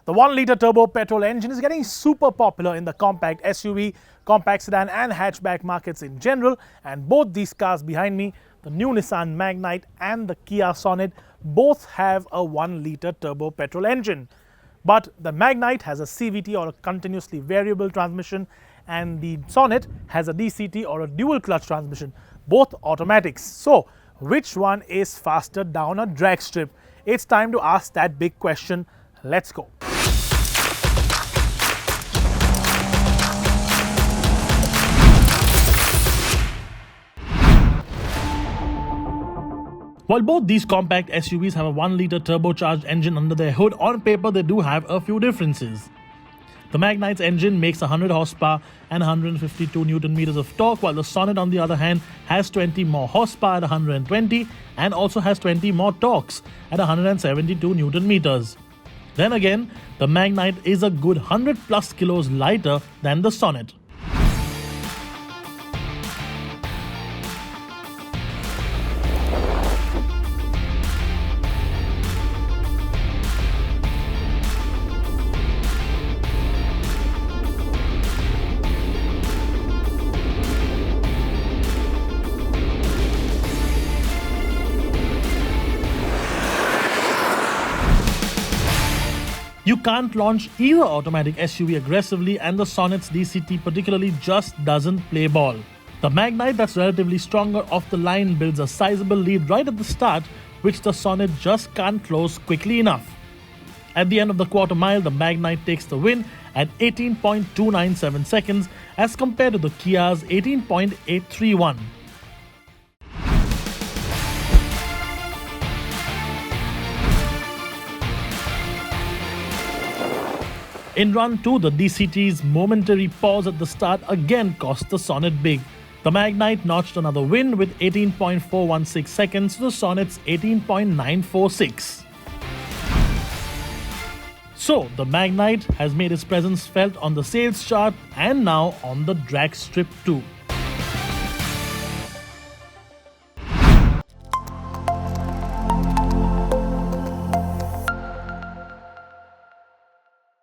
The 1-litre turbo petrol engine is getting super popular in the compact SUV, compact sedan and hatchback markets in general, and both these cars behind me, the new Nissan Magnite and the Kia Sonet, both have a 1-litre turbo petrol engine. But the Magnite has a CVT or a continuously variable transmission, and the Sonet has a DCT or a dual clutch transmission, both automatics. So, which one is faster down a drag strip? It's time to ask that big question. Let's go. While both these compact SUVs have a 1-litre turbocharged engine under their hood, on paper they do have a few differences. The Magnite's engine makes 100 horsepower and 152 Newton meters of torque, while the Sonet on the other hand has 20 more horsepower at 120 and also has 20 more torques at 172 Newton meters. Then again, the Magnite is a good 100 plus kilos lighter than the Sonet. You can't launch either automatic SUV aggressively, and the Sonet's DCT particularly just doesn't play ball. The Magnite, that's relatively stronger off the line, builds a sizable lead right at the start, which the Sonet just can't close quickly enough. At the end of the quarter mile, the Magnite takes the win at 18.297 seconds as compared to the Kia's 18.831. In run 2, the DCT's momentary pause at the start again cost the Sonet big. The Magnite notched another win with 18.416 seconds to the Sonet's 18.946. So, the Magnite has made its presence felt on the sales chart and now on the drag strip too.